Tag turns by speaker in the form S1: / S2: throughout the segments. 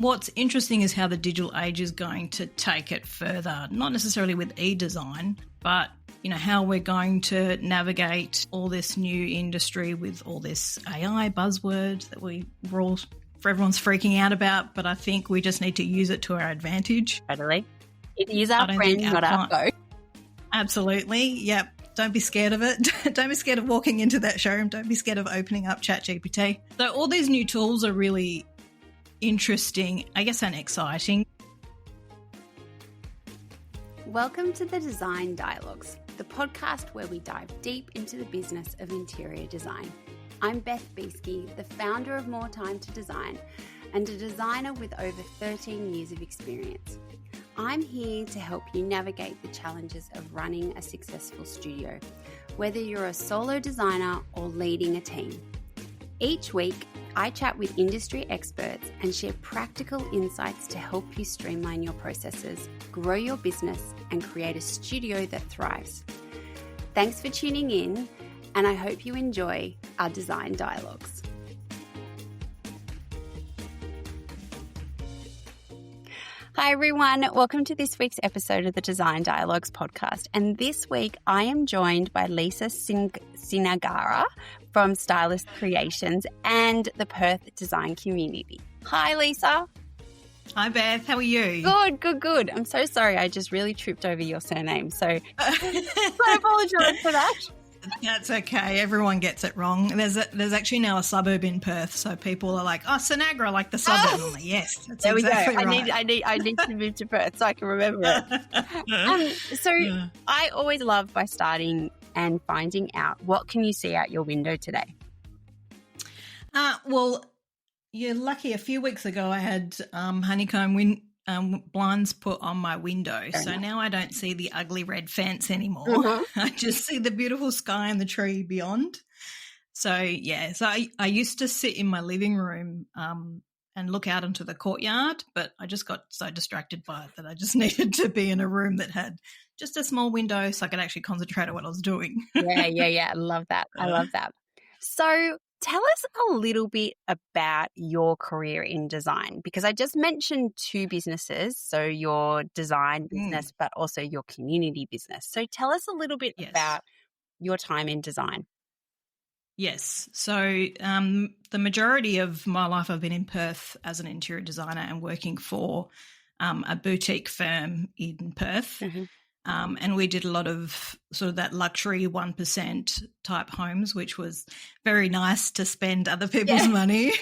S1: what's interesting is how the digital age is going to take it further, not necessarily with e-design, but how we're going to navigate all this new industry with all this AI buzzword that everyone's freaking out about, but I think we just need to use it to our advantage.
S2: Totally. It is our friend, not our foe.
S1: Absolutely. Yep. Don't be scared of it. Don't be scared of walking into that showroom. Don't be scared of opening up ChatGPT. So all these new tools are really interesting, I guess, and exciting.
S3: Welcome to the Design Dialogues, the podcast where we dive deep into the business of interior design. I'm Beth Beesky, the founder of More Time to Design and a designer with over 13 years of experience. I'm here to help you navigate the challenges of running a successful studio, whether you're a solo designer or leading a team. Each week, I chat with industry experts and share practical insights to help you streamline your processes, grow your business, and create a studio that thrives. Thanks for tuning in, and I hope you enjoy our Design Dialogues. Hi everyone, welcome to this week's episode of the Design Dialogues podcast. And this week I am joined by Lisa Sinagra from Stylis Creations and the Perth Design Community. Hi Lisa.
S1: Hi Beth, how are you?
S3: Good. I'm so sorry, I just really tripped over your surname, so I apologise for that.
S1: That's okay. Everyone gets it wrong. There's actually now a suburb in Perth, so people are like, "Oh, Sinagra, like the suburb." I'm like, yes, that's
S3: there
S1: exactly
S3: we go.
S1: right.
S3: I need to move to Perth so I can remember it. I always love by starting and finding out what can you see out your window today.
S1: Well, you're lucky. A few weeks ago, I had honeycomb blinds put on my window. So now I don't see the ugly red fence anymore. Mm-hmm. I just see the beautiful sky and the tree beyond. So, yeah. So I used to sit in my living room and look out into the courtyard, but I just got so distracted by it that I just needed to be in a room that had just a small window so I could actually concentrate on what I was doing.
S3: Yeah. I love that. So tell us a little bit about your career in design, because I just mentioned two businesses, so your design business, but also your community business. So tell us a little bit about your time in design.
S1: Yes. So the majority of my life I've been in Perth as an interior designer and working for a boutique firm in Perth. Mm-hmm. And we did a lot of sort of that luxury 1% type homes, which was very nice to spend other people's money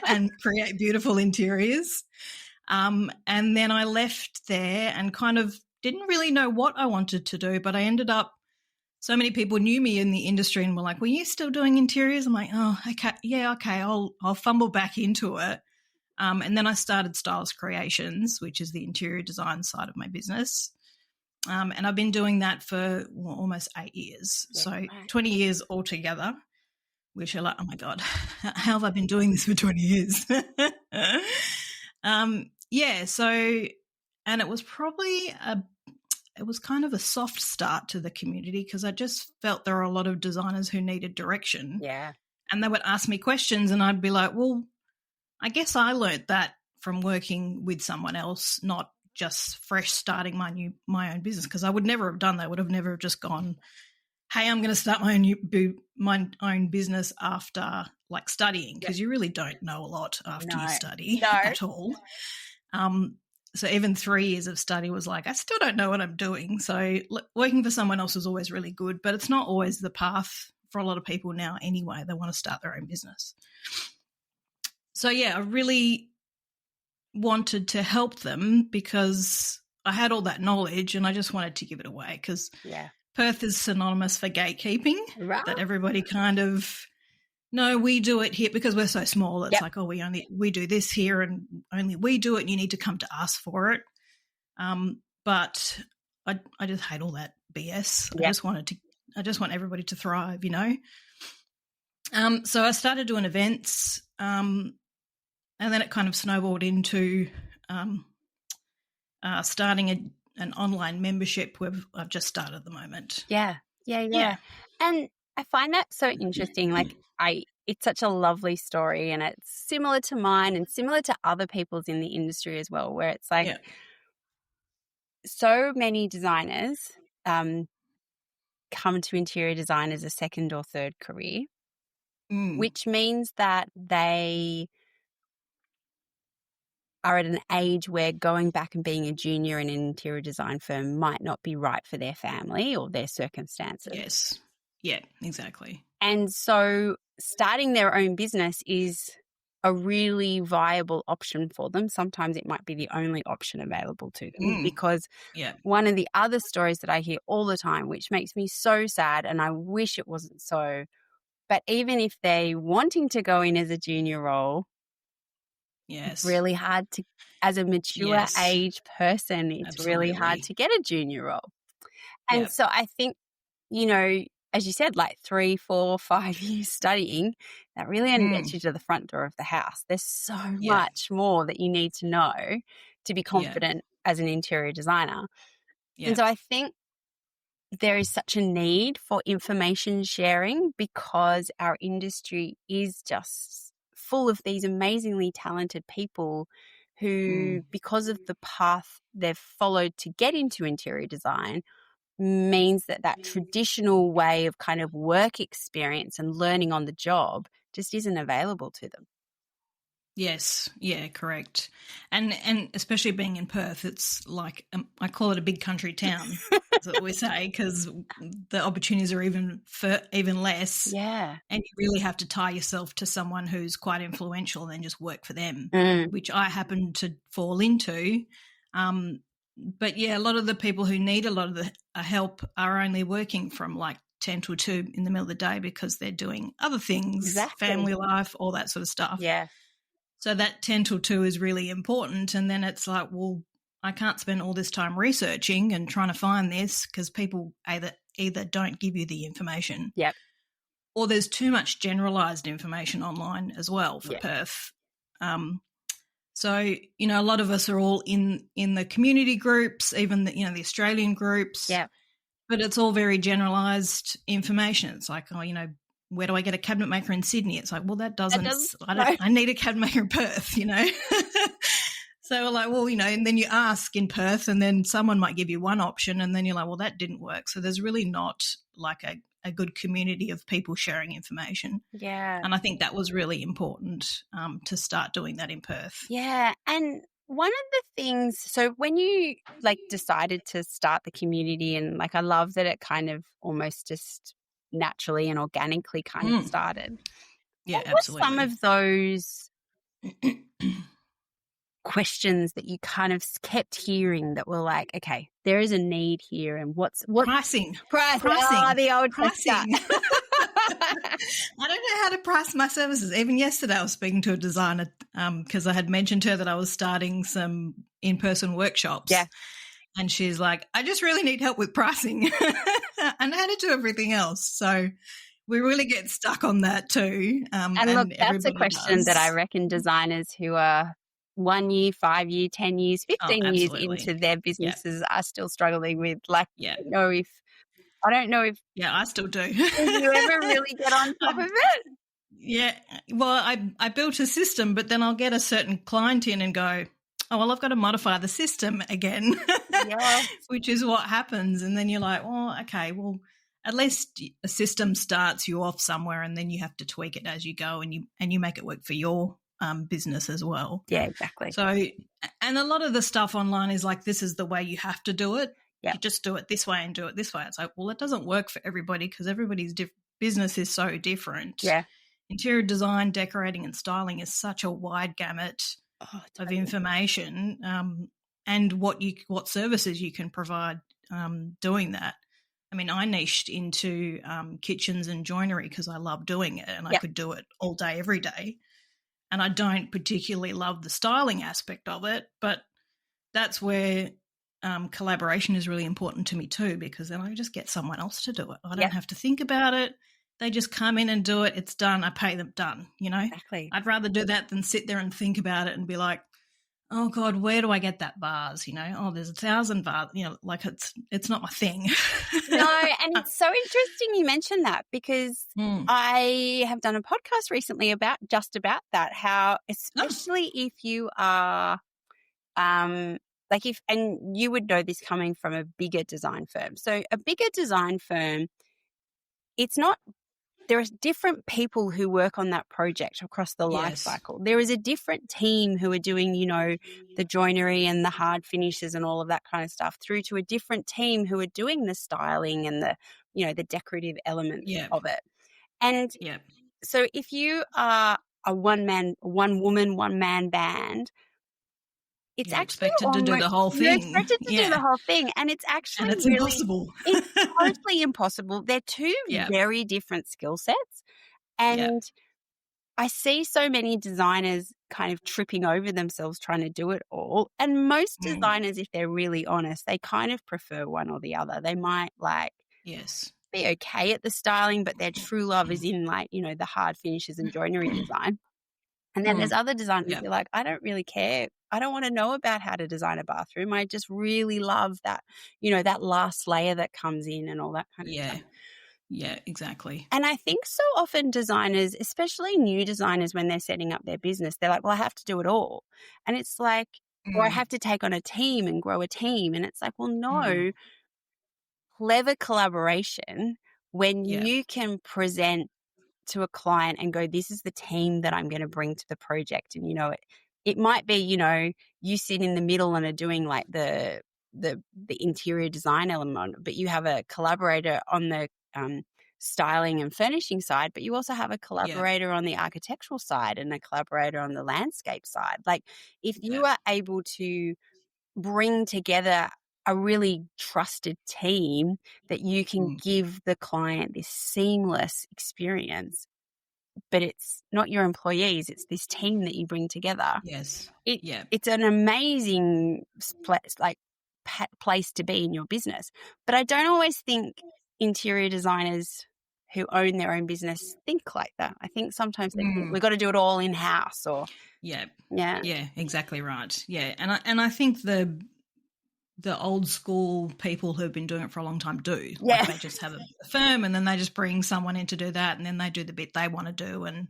S1: and create beautiful interiors. And then I left there and kind of didn't really know what I wanted to do, but I ended up, so many people knew me in the industry and were like, "Were you still doing interiors?" I'm like, "Oh, okay, I'll fumble back into it." And then I started Stylis Creations, which is the interior design side of my business. And I've been doing that for almost 8 years. Yeah, so 20 years altogether, which are like, oh my God, how have I been doing this for 20 years? And it was probably it was kind of a soft start to the community because I just felt there were a lot of designers who needed direction. Yeah. And they would ask me questions and I'd be like, well, I guess I learnt that from working with someone else, not just fresh starting my own business, because I would never have done that. I would have never just gone, hey, I'm going to start my own business after like studying, because you really don't know a lot after you study at all. So even 3 years of study was like, I still don't know what I'm doing. So working for someone else is always really good, but it's not always the path for a lot of people now anyway. They want to start their own business. So, I really wanted to help them because I had all that knowledge and I just wanted to give it away because Perth is synonymous for gatekeeping, that everybody kind of, no, we do it here because we're so small. It's like, oh, we do this here and only we do it and you need to come to us for it. But I just hate all that BS. I just want everybody to thrive, So I started doing events, and then it kind of snowballed into starting an online membership I've just started at the moment.
S3: Yeah. And I find that so interesting. Like it's such a lovely story, and it's similar to mine and similar to other people's in the industry as well, where it's like so many designers come to interior design as a second or third career, which means that they are at an age where going back and being a junior in an interior design firm might not be right for their family or their circumstances.
S1: Yes. Yeah, exactly.
S3: And so starting their own business is a really viable option for them. Sometimes it might be the only option available to them because one of the other stories that I hear all the time, which makes me so sad, and I wish it wasn't so, but even if they're wanting to go in as a junior role, it's really hard to, as a mature age person, it's really hard to get a junior role. And so I think, you know, as you said, like 3, 4, 5 years studying, that really only gets you to the front door of the house. There's so much more that you need to know to be confident as an interior designer. And so I think there is such a need for information sharing because our industry is just full of these amazingly talented people who, because of the path they've followed to get into interior design, means that traditional way of kind of work experience and learning on the job just isn't available to them.
S1: Yes, yeah, correct. And especially being in Perth, it's like I call it a big country town, that's what we say, because the opportunities are even less.
S3: Yeah.
S1: And you really have to tie yourself to someone who's quite influential and then just work for them, which I happen to fall into. But, yeah, a lot of the people who need a lot of the help are only working from like 10 to 2 in the middle of the day because they're doing other things, family life, all that sort of stuff.
S3: Yeah.
S1: So that 10 till 2 is really important. And then it's like, well, I can't spend all this time researching and trying to find this because people either don't give you the information or there's too much generalised information online as well for Perth. So, you know, a lot of us are all in the community groups, even the Australian groups.
S3: Yeah.
S1: But it's all very generalised information. It's like, oh, you know, where do I get a cabinet maker in Sydney? It's like, well, I need a cabinet maker in Perth, you know. So we're like, well, you know, and then you ask in Perth and then someone might give you one option and then you're like, well, that didn't work. So there's really not like a good community of people sharing information.
S3: Yeah.
S1: And I think that was really important to start doing that in Perth.
S3: Yeah. And one of the things, so when you like decided to start the community and like I love that it kind of almost just naturally and organically kind of started.
S1: Yeah,
S3: what
S1: absolutely.
S3: were some of those questions that you kind of kept hearing that were like, okay, there is a need here and what's
S1: pricing.
S3: Oh, the old
S1: pricing. I don't know how to price my services. Even yesterday I was speaking to a designer because I had mentioned to her that I was starting some in-person workshops.
S3: Yeah.
S1: And she's like, I just really need help with pricing and how to do everything else. So we really get stuck on that too.
S3: And look, that's a question that I reckon designers who are 1 year, 5 year, 10 years, 15 years into their businesses are still struggling with. Like, I don't know if
S1: I still do.
S3: Did you ever really get on top of it?
S1: Yeah. Well, I built a system, but then I'll get a certain client in and go, oh, well, I've got to modify the system again, which is what happens. And then you're like, well, okay, well, at least a system starts you off somewhere and then you have to tweak it as you go and you make it work for your business as well.
S3: Yeah, exactly.
S1: So, and a lot of the stuff online is like, this is the way you have to do it. You just do it this way and do it this way. It's like, well, it doesn't work for everybody because everybody's business is so different.
S3: Yeah.
S1: Interior design, decorating and styling is such a wide gamut of information and what services you can provide doing that. I mean, I niched into kitchens and joinery because I love doing it and I could do it all day, every day. And I don't particularly love the styling aspect of it, but that's where collaboration is really important to me too, because then I just get someone else to do it. I don't have to think about it. They just come in and do it. It's done. I pay them, done, you know.
S3: Exactly.
S1: I'd rather do that than sit there and think about it and be like, oh God, where do I get that vase? There's 1,000 vase, like it's not my thing.
S3: No, and it's so interesting you mentioned that because I have done a podcast recently about that, how especially if you are and you would know this coming from a bigger design firm. So a bigger design firm, there are different people who work on that project across the life cycle. There is a different team who are doing, the joinery and the hard finishes and all of that kind of stuff, through to a different team who are doing the styling and the decorative elements of it. And so if you are a one woman, one man band, it's
S1: you're
S3: actually
S1: expected to do the whole thing.
S3: You're expected to do the whole thing, and it's actually
S1: it's impossible.
S3: It's totally impossible. They're two very different skill sets, and I see so many designers kind of tripping over themselves trying to do it all. And most designers, if they're really honest, they kind of prefer one or the other. They might be okay at the styling, but their true love is in the hard finishes and joinery design. And then there's other designers who are like, I don't really care. I don't want to know about how to design a bathroom. I just really love that, that last layer that comes in and all that kind of stuff.
S1: Yeah, exactly.
S3: And I think so often designers, especially new designers, when they're setting up their business, they're like, well, I have to do it all. And it's like, or I have to take on a team and grow a team. And it's like, well, no, clever collaboration when you can present to a client and go, this is the team that I'm going to bring to the project. And, it might be, you sit in the middle and are doing like the interior design element, but you have a collaborator on the styling and furnishing side, but you also have a collaborator on the architectural side and a collaborator on the landscape side. Like if you are able to bring together a really trusted team that you can give the client this seamless experience, but it's not your employees, it's this team that you bring together.
S1: Yes.
S3: It's an amazing place to be in your business. But I don't always think interior designers who own their own business think like that. I think sometimes they think we've got to do it all in-house or
S1: Yeah, exactly right. Yeah. And I think the old school people who've been doing it for a long time do. Like they just have a firm and then they just bring someone in to do that and then they do the bit they want to do, and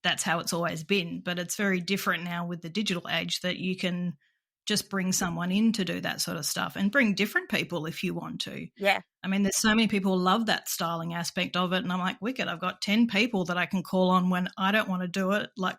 S1: that's how it's always been. But it's very different now with the digital age that you can just bring someone in to do that sort of stuff and bring different people if you want to.
S3: Yeah.
S1: I mean, there's so many people who love that styling aspect of it, and I'm like, wicked, I've got 10 people that I can call on when I don't want to do it. Like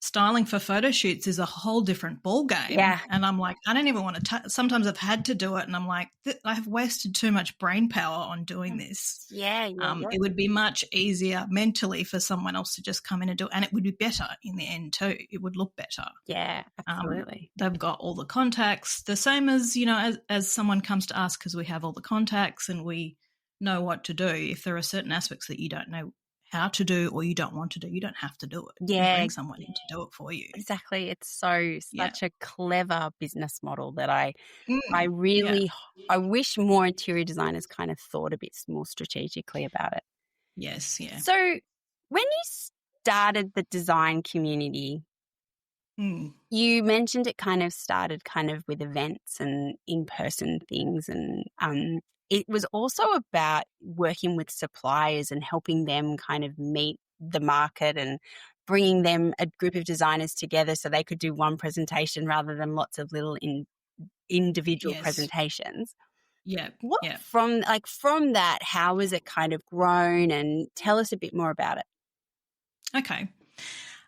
S1: styling for photo shoots is a whole different ball game.
S3: Yeah.
S1: And I'm like, I don't even want to sometimes I've had to do it and I'm like, I have wasted too much brain power on doing this.
S3: Yeah.
S1: It would be much easier mentally for someone else to just come in and do it, and it would be better in the end too. It would look better.
S3: Yeah, absolutely.
S1: They've got all the contacts, the same as, as someone comes to us, because we have all the contacts and we know what to do. If there are certain aspects that you don't know how to do or you don't want to do, you don't have to do it.
S3: Yeah.
S1: You bring someone in to do it for you.
S3: Exactly. It's such a clever business model that I really I wish more interior designers kind of thought a bit more strategically about it.
S1: Yes, yeah.
S3: So when you started the design community, you mentioned it kind of started kind of with events and in-person things, and it was also about working with suppliers and helping them kind of meet the market and bringing them a group of designers together so they could do one presentation rather than lots of little individual presentations.
S1: Yeah.
S3: From that, how has it kind of grown, and tell us a bit more about it?
S1: Okay.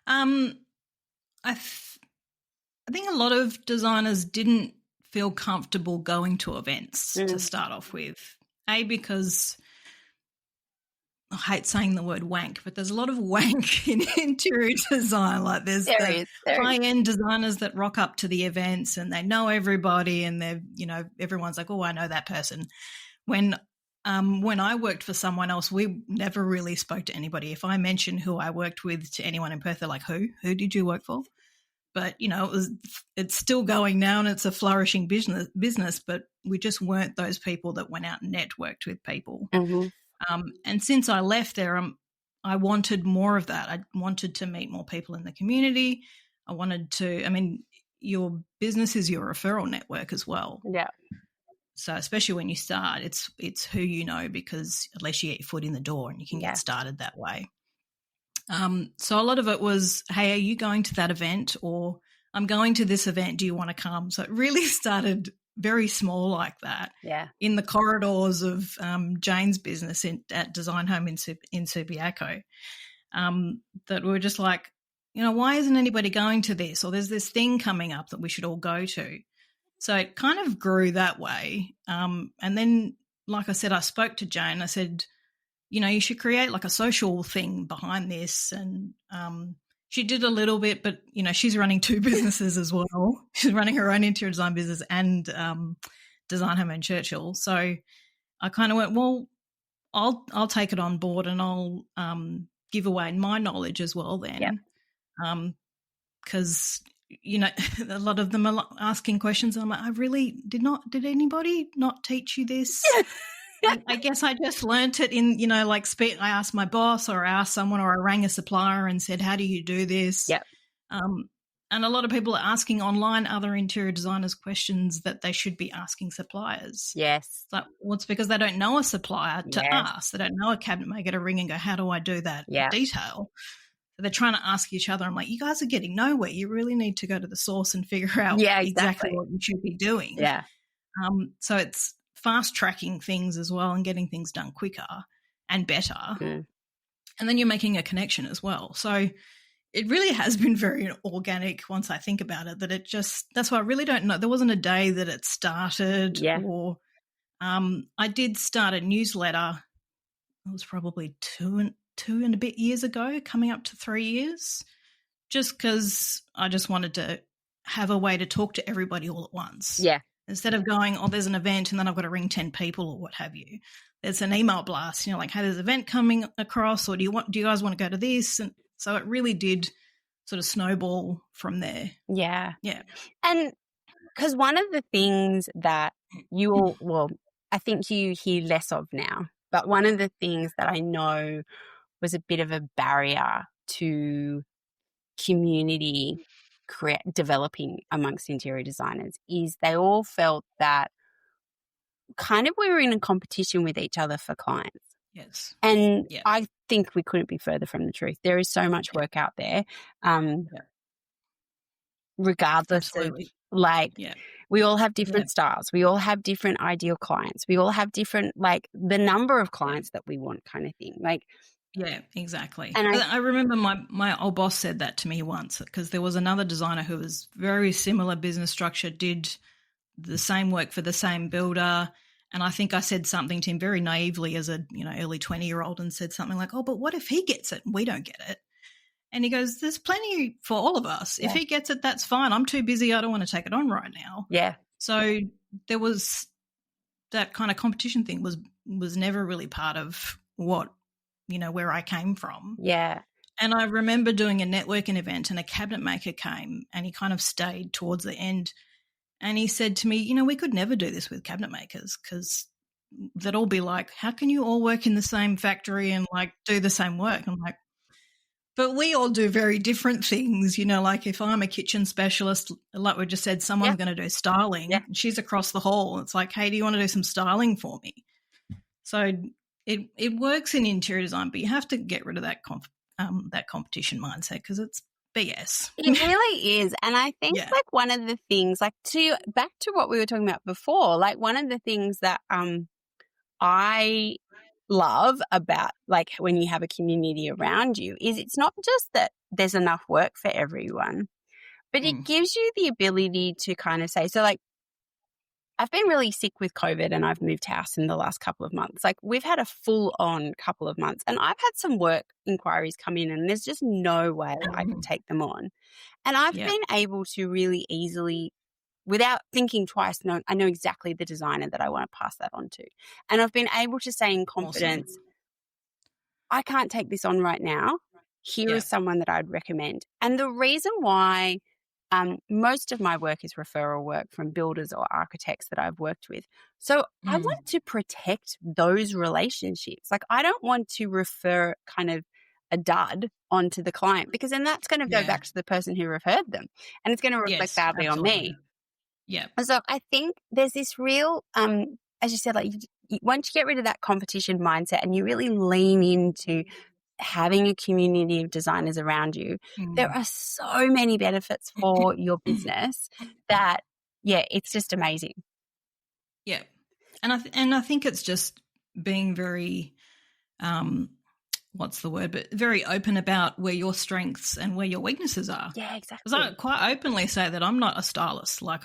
S1: I think a lot of designers didn't feel comfortable going to events to start off with. Because I hate saying the word wank, but there's a lot of wank in interior design. Like there's high-end designers that rock up to the events and they know everybody and they're, everyone's like, oh, I know that person. When I worked for someone else, we never really spoke to anybody. If I mention who I worked with to anyone in Perth, they're like, who did you work for? But, it's still going now and it's a flourishing business, but we just weren't those people that went out and networked with people. And since I left there, I wanted more of that. I wanted to meet more people in the community. I wanted to, I mean, your business is your referral network as well.
S3: Yeah.
S1: So especially when you start, it's who you know, because at least you get your foot in the door and you can get started that way. So a lot of it was, hey, are you going to that event? Or I'm going to this event. Do you want to come? So it really started very small like that.
S3: Yeah.
S1: In the corridors of Jane's business at Design Home in Subiaco, that we were just like, you know, why isn't anybody going to this? Or there's this thing coming up that we should all go to. So it kind of grew that way. And then, like I said, I spoke to Jane. I said, you know, you should create like a social thing behind this. And she did a little bit, but, you know, she's running 2 businesses as well. She's running her own interior design business and Design Home in Churchill. So I kind of went, well, I'll take it on board and I'll give away my knowledge as well then. Because, you know, a lot of them are asking questions. I'm like, did anybody not teach you this? I guess I just learnt it in, you know, like I asked my boss or I asked someone or I rang a supplier and said, how do you do this?
S3: Yep.
S1: And a lot of people are asking online other interior designers questions that they should be asking suppliers.
S3: Yes.
S1: Like, well, it's because they don't know a supplier to ask. They don't know a cabinet maker to ring and go, how do I do that detail? So they're trying to ask each other. I'm like, you guys are getting nowhere. You really need to go to the source and figure out exactly what you should be doing.
S3: Yeah.
S1: So it's fast tracking things as well and getting things done quicker and better. And then you're making a connection as well. So it really has been very organic once I think about it, that's why I really don't know. There wasn't a day that it started or I did start a newsletter. It was probably two and a bit years ago, coming up to 3 years, just because I just wanted to have a way to talk to everybody all at once.
S3: Yeah.
S1: Instead of going, oh, there's an event and then I've got to ring 10 people or what have you. There's an email blast, you know, like, hey, there's an event coming across, or do you guys want to go to this? And so it really did sort of snowball from there.
S3: Yeah.
S1: Yeah.
S3: And because one of the things that I think you hear less of now, but one of the things that I know was a bit of a barrier to community developing amongst interior designers is they all felt that kind of we were in a competition with each other for clients.
S1: Yes.
S3: And I think we couldn't be further from the truth. There is so much work out there, regardless of we all have different styles. We all have different ideal clients. We all have different, like, the number of clients that we want kind of thing. Like,
S1: yeah, exactly. And I remember my old boss said that to me once, because there was another designer who was very similar business structure, did the same work for the same builder. And I think I said something to him very naively as a, you know, early 20-year-old, and said something like, oh, but what if he gets it and we don't get it? And he goes, there's plenty for all of us. Yeah. If he gets it, that's fine. I'm too busy. I don't want to take it on right now.
S3: Yeah.
S1: So there was that kind of competition thing was never really part of what, you know, where I came from.
S3: Yeah.
S1: And I remember doing a networking event and a cabinet maker came and he kind of stayed towards the end and he said to me, you know, we could never do this with cabinet makers because they'd all be like, how can you all work in the same factory and like do the same work? I'm like, but we all do very different things, you know, like if I'm a kitchen specialist, like we just said, someone's going to do styling and she's across the hall. It's like, hey, do you want to do some styling for me? So it works in interior design, but you have to get rid of that competition mindset because it's BS.
S3: It really is. And I think like one of the things, like back to what we were talking about before, like one of the things that I love about like when you have a community around you is it's not just that there's enough work for everyone, but it gives you the ability to kind of say, so like I've been really sick with COVID and I've moved house in the last couple of months. Like we've had a full on couple of months and I've had some work inquiries come in and there's just no way I could take them on. And I've been able to really easily, without thinking twice, I know exactly the designer that I want to pass that on to. And I've been able to say in confidence, I can't take this on right now. Here is someone that I'd recommend. And the reason why most of my work is referral work from builders or architects that I've worked with. So I want to protect those relationships. Like I don't want to refer kind of a dud onto the client, because then that's going to go back to the person who referred them, and it's going to reflect badly on me.
S1: Yeah.
S3: So I think there's this real, as you said, like once you get rid of that competition mindset and you really lean into having a community of designers around you, there are so many benefits for your business that, it's just amazing.
S1: Yeah. And I think it's just being very, what's the word, but very open about where your strengths and where your weaknesses are.
S3: Yeah, exactly.
S1: Because I quite openly say that I'm not a stylist. Like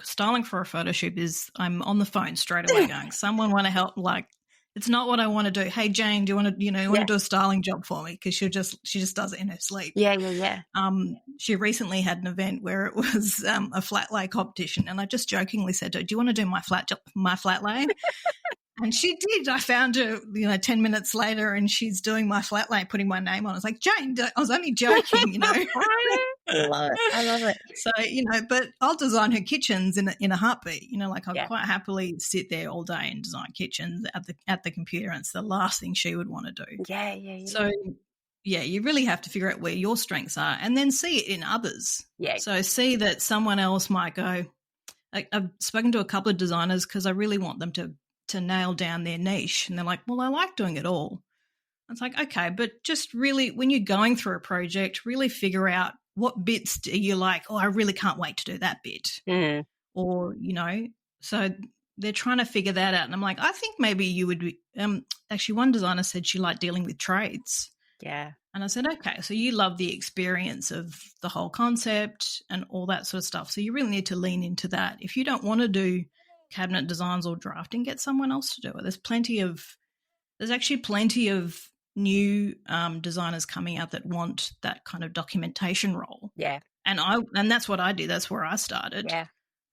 S1: styling for a photo shoot I'm on the phone straight away going, someone want to help? Like, it's not what I want to do. Hey, Jane, do you want to, want to do a styling job for me? Because she just does it in her sleep.
S3: Yeah.
S1: She recently had an event where it was a flat lay competition, and I just jokingly said to her, do you want to do my flat lay? And she did. I found her, 10 minutes later, and she's doing my flat lay, putting my name on. I was like, Jane, I was only joking,
S3: I love it.
S1: So, but I'll design her kitchens in a heartbeat. Like I'll quite happily sit there all day and design kitchens at the computer. And it's the last thing she would want to do.
S3: Yeah.
S1: So, you really have to figure out where your strengths are and then see it in others.
S3: Yeah.
S1: So see that someone else might go, I've spoken to a couple of designers because I really want them to nail down their niche. And they're like, well, I like doing it all. It's like, okay, but just really when you're going through a project, really figure out what bits do you like, I really can't wait to do that bit. Or, so they're trying to figure that out. And I'm like, I think maybe you would be, actually one designer said she liked dealing with trades.
S3: Yeah.
S1: And I said, okay, so you love the experience of the whole concept and all that sort of stuff. So you really need to lean into that. If you don't want to do cabinet designs or drafting, get someone else to do it. There's actually plenty of new designers coming out that want that kind of documentation role.
S3: Yeah.
S1: And that's what I did. That's where I started.
S3: Yeah.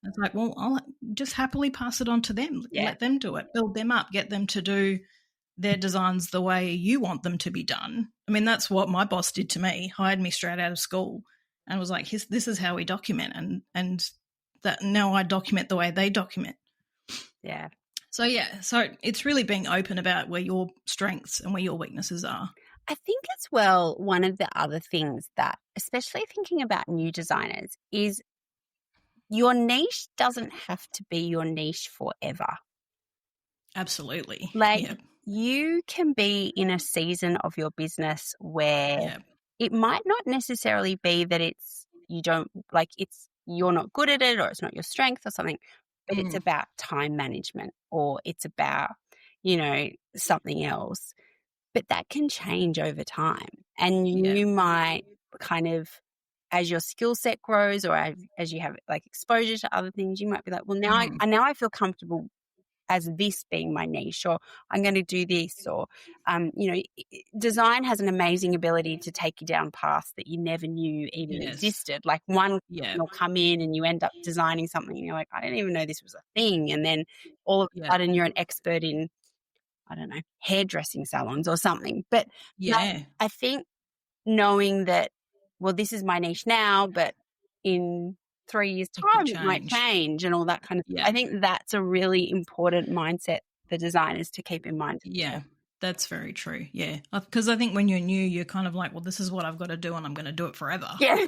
S1: It's like, well, I'll just happily pass it on to them.
S3: Yeah.
S1: Let them do it. Build them up. Get them to do their designs the way you want them to be done. I mean, that's what my boss did to me. Hired me straight out of school and was like, this is how we document. And that now I document the way they document.
S3: Yeah.
S1: So it's really being open about where your strengths and where your weaknesses are.
S3: I think as well, one of the other things that, especially thinking about new designers, is your niche doesn't have to be your niche forever.
S1: Absolutely.
S3: Like you can be in a season of your business where it might not necessarily be that you're not good at it or it's not your strength or something, but it's about time management or it's about, something else. But that can change over time. And you might kind of, as your skill set grows or as you have like exposure to other things, you might be like, well, now I feel comfortable as this being my niche, or I'm going to do this, or, design has an amazing ability to take you down paths that you never knew even existed. Like one will come in and you end up designing something and you're like, I didn't even know this was a thing. And then all of a sudden you're an expert in, I don't know, hairdressing salons or something. But I think knowing that, well, this is my niche now, but in 3 years' time it might change and all that kind of thing. I think that's a really important mindset for designers to keep in mind.
S1: Yeah, that's very true. Yeah, because I think when you're new, you're kind of like, well, this is what I've got to do and I'm going to do it forever.
S3: Yeah.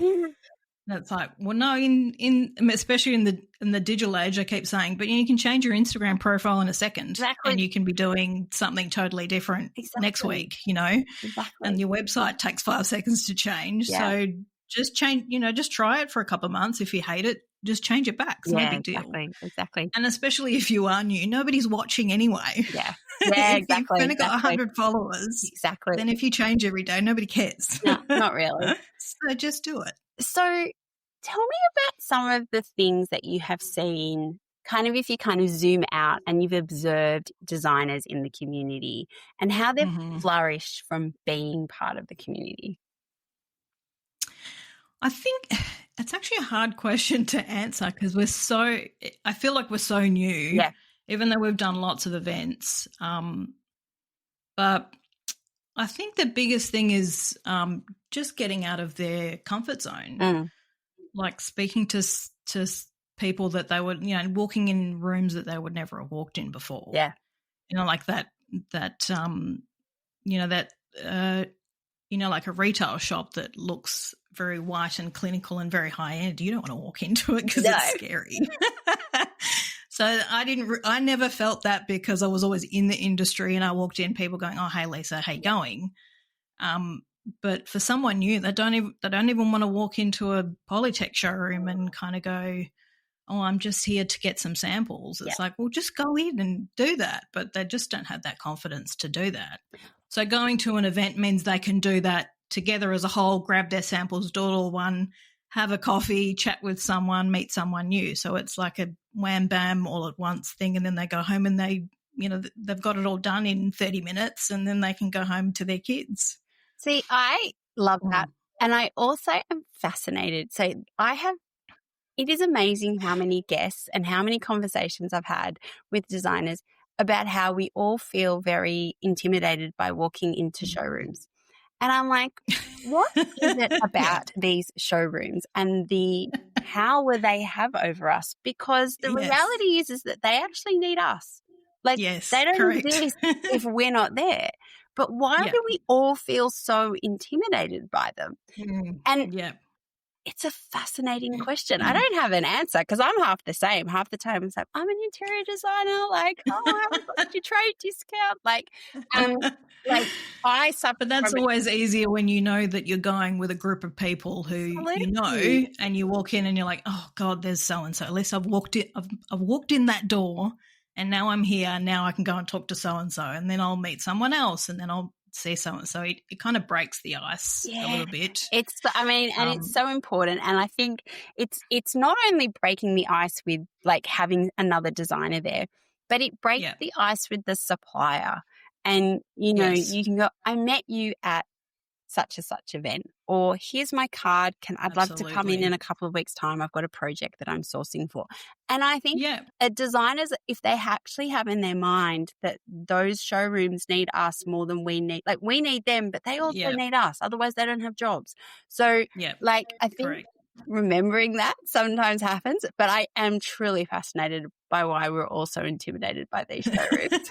S1: That's like, well, no, in especially in the digital age, I keep saying, but you can change your Instagram profile in a second, and you can be doing something totally different next week, and your website takes 5 seconds to change. So just change, just try it for a couple of months. If you hate it, just change it back. It's no big deal.
S3: Exactly.
S1: And especially if you are new, nobody's watching anyway.
S3: Yeah.
S1: If you've only got 100 followers, then if you change every day, nobody cares.
S3: No, not really.
S1: So just do it.
S3: So tell me about some of the things that you have seen, kind of if you kind of zoom out and you've observed designers in the community and how they've flourished from being part of the community.
S1: I think it's actually a hard question to answer because I feel like we're so new, even though we've done lots of events. But I think the biggest thing is just getting out of their comfort zone, like speaking to people that they would, walking in rooms that they would never have walked in before.
S3: Yeah.
S1: Like that like a retail shop that looks very white and clinical and very high end, you don't want to walk into it because it's scary. So I never felt that because I was always in the industry and I walked in, people going, "Oh, hey Lisa, how you going?" But for someone new, they don't even want to walk into a Polytech showroom and kind of go, "Oh, I'm just here to get some samples." It's like, well, just go in and do that. But they just don't have that confidence to do that. So going to an event means they can do that together as a whole, grab their samples, do it all one, have a coffee, chat with someone, meet someone new. So it's like a wham, bam, all at once thing. And then they go home and they've got it all done in 30 minutes and then they can go home to their kids.
S3: See, I love that. And I also am fascinated. So it is amazing how many guests and how many conversations I've had with designers about how we all feel very intimidated by walking into showrooms. And I'm like, what is it about these showrooms and how will they have over us? Because the reality is that they actually need us. Like they don't exist if we're not there. But why do we all feel so intimidated by them? And it's a fascinating question. I don't have an answer because I'm half the same. Half the time it's like, I'm an interior designer. Like, oh, I haven't got your trade discount. I suffer.
S1: But that's always easier when you know that you're going with a group of people who you know, and you walk in and you're like, oh God, there's so and so. At least I've walked in that door, and now I'm here. Now I can go and talk to so and so, and then I'll meet someone else, and then I'll see so and so. It kind of breaks the ice a little bit.
S3: It's so important, and I think it's not only breaking the ice with like having another designer there, but it breaks the ice with the supplier. And, you can go, I met you at such and such event, or here's my card. I'd love to come in a couple of weeks' time. I've got a project that I'm sourcing for. And I think designers, if they actually have in their mind that those showrooms need us more than we need, like we need them, but they also need us. Otherwise they don't have jobs. So I think remembering that sometimes happens, but I am truly fascinated by why we're also intimidated by these showrooms.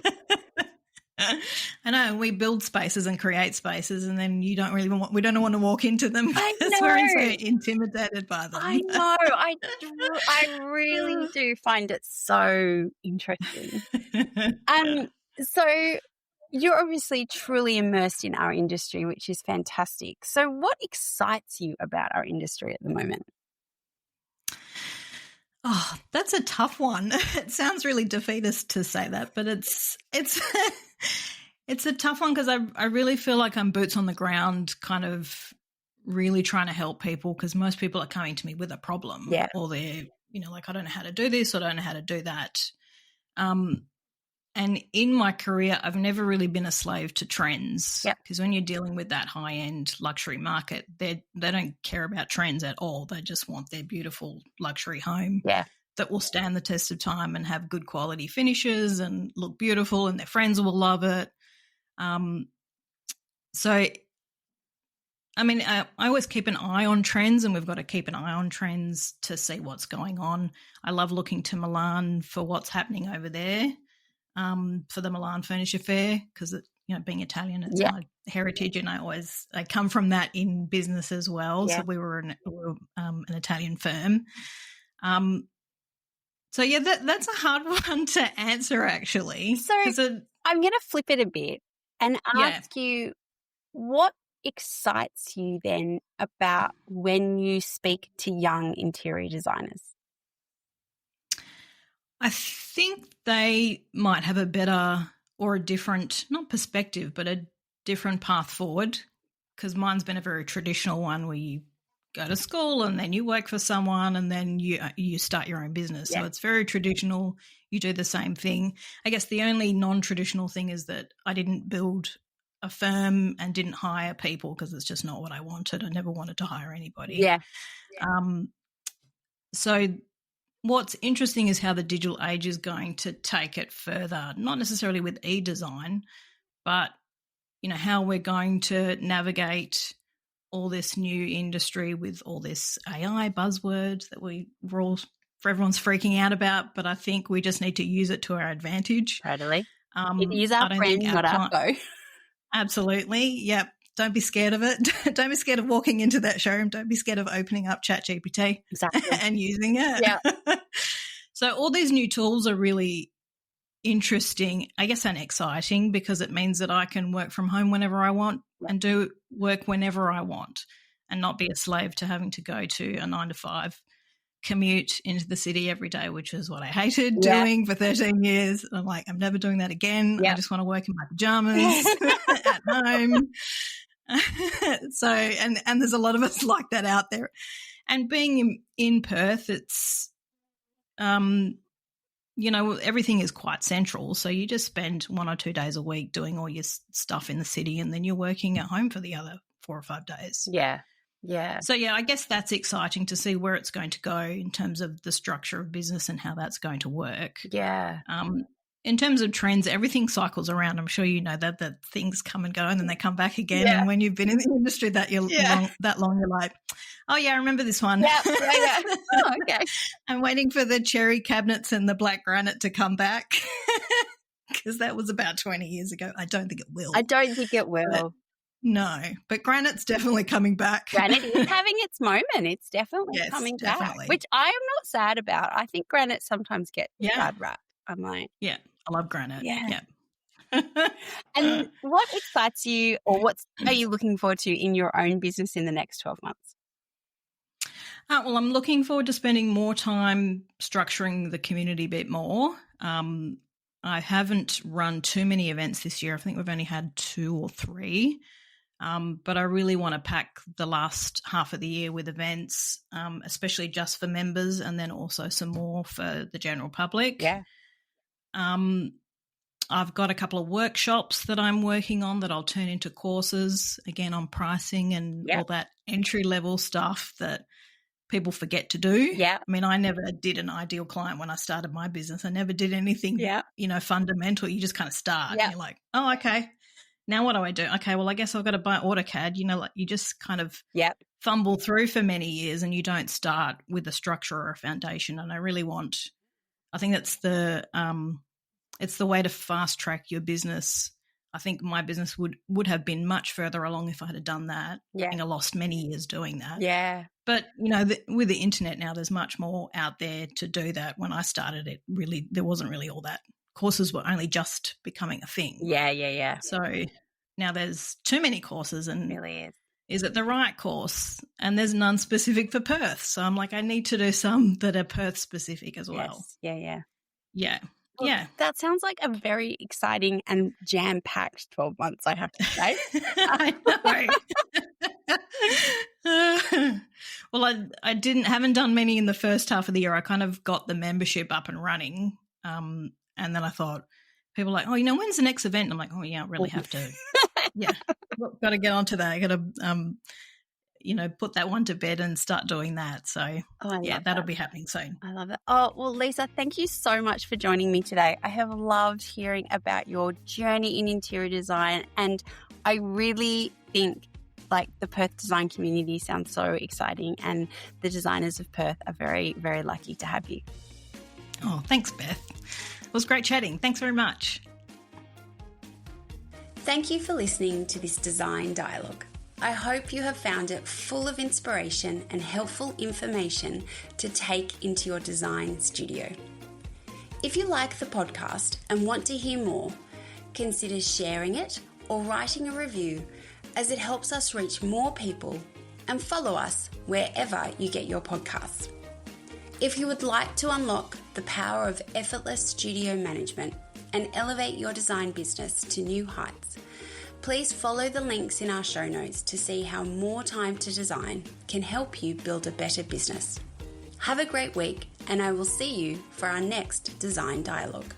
S1: I know, we build spaces and create spaces, and then we don't want to walk into them because we're so intimidated by them.
S3: I know. I really do find it so interesting. So you're obviously truly immersed in our industry, which is fantastic. So what excites you about our industry at the moment?
S1: Oh, that's a tough one. It sounds really defeatist to say that, but it's it's a tough one because I really feel like I'm boots on the ground, kind of really trying to help people, because most people are coming to me with a problem, or they're like, I don't know how to do this, or I don't know how to do that. And in my career, I've never really been a slave to trends, because when you're dealing with that high-end luxury market, they don't care about trends at all. They just want their beautiful luxury home that will stand the test of time and have good quality finishes and look beautiful, and their friends will love it. So, I mean, I always keep an eye on trends, and we've got to keep an eye on trends to see what's going on. I love looking to Milan for what's happening over there. For the Milan Furniture Fair, because being Italian, it's my heritage, and I come from that in business as well. So we were an Italian firm. So that's a hard one to answer, actually.
S3: So I'm going to flip it a bit and ask you, what excites you then about when you speak to young interior designers?
S1: I think they might have a better or a different, not perspective, but a different path forward, because mine's been a very traditional one where you go to school and then you work for someone and then you start your own business. So it's very traditional. You do the same thing. I guess the only non-traditional thing is that I didn't build a firm and didn't hire people, because it's just not what I wanted. I never wanted to hire anybody. So what's interesting is how the digital age is going to take it further, not necessarily with e-design, but, how we're going to navigate all this new industry with all this AI buzzword that everyone's freaking out about, but I think we just need to use it to our advantage.
S3: Totally. It is our friend, not our foe.
S1: Absolutely. Yep. Don't be scared of it. Don't be scared of walking into that showroom. Don't be scared of opening up ChatGPT and using it.
S3: Yeah.
S1: So all these new tools are really interesting, I guess, and exciting because it means that I can work from home whenever I want and do work whenever I want and not be a slave to having to go to a 9-to-5 commute into the city every day, which is what I hated doing for 13 years. I'm like, I'm never doing that again. I just want to work in my pajamas at home. So, and there's a lot of us like that out there. And being in Perth, it's, everything is quite central. So you just spend 1 or 2 days a week doing all your stuff in the city and then you're working at home for the other 4 or 5 days.
S3: Yeah. Yeah.
S1: So, I guess that's exciting to see where it's going to go in terms of the structure of business and how that's going to work.
S3: Yeah.
S1: In terms of trends, everything cycles around. I'm sure you know that things come and go and then they come back again. Yeah. And when you've been in the industry that long, you're like, oh, yeah, I remember this one.
S3: Yeah. Oh, okay.
S1: I'm waiting for the cherry cabinets and the black granite to come back because that was about 20 years ago. I don't think it will. No, but granite's definitely coming back.
S3: Granite is having its moment. It's definitely coming back, which I am not sad about. I think granite sometimes gets bad rap. I'm like,
S1: I love granite. Yeah.
S3: And what excites you, or what are you looking forward to in your own business in the next 12 months?
S1: Well, I'm looking forward to spending more time structuring the community a bit more. I haven't run too many events this year. I think we've only had 2 or 3. But I really want to pack the last half of the year with events, especially just for members and then also some more for the general public.
S3: Yeah.
S1: I've got a couple of workshops that I'm working on that I'll turn into courses, again, on pricing and all that entry-level stuff that people forget to do.
S3: Yeah.
S1: I mean, I never did an ideal client when I started my business. I never did anything, fundamental. You just kind of start and you're like, oh, okay. Now what do I do? Okay, well, I guess I've got to buy AutoCAD. Like you just kind of fumble through for many years and you don't start with a structure or a foundation. And I think that's it's the way to fast track your business. I think my business would have been much further along if I had done that. Yeah. I think I lost many years doing that.
S3: Yeah.
S1: But, with the internet now, there's much more out there to do that. When I started it, really, there wasn't really all that. Courses were only just becoming a thing.
S3: Yeah.
S1: So now there's too many courses and
S3: it really
S1: is it the right course? And there's none specific for Perth. So I'm like, I need to do some that are Perth specific as well.
S3: Yes.
S1: Yeah.
S3: Well, that sounds like a very exciting and jam-packed 12 months, I have to say.
S1: I know. Well, I haven't done many in the first half of the year. I kind of got the membership up and running. And then I thought, people are like, oh, when's the next event? And I'm like, oh, yeah, I really have to. Got to get onto that. I got to, put that one to bed and start doing that. So, that'll be happening soon.
S3: I love it. Oh, well, Lisa, thank you so much for joining me today. I have loved hearing about your journey in interior design, and I really think the Perth Design Community sounds so exciting, and the designers of Perth are very, very lucky to have you.
S1: Oh, thanks, Beth. It was great chatting. Thanks very much.
S3: Thank you for listening to this design dialogue. I hope you have found it full of inspiration and helpful information to take into your design studio. If you like the podcast and want to hear more, consider sharing it or writing a review, as it helps us reach more people, and follow us wherever you get your podcasts. If you would like to unlock the power of effortless studio management and elevate your design business to new heights, please follow the links in our show notes to see how more time to design can help you build a better business. Have a great week, and I will see you for our next Design Dialogue.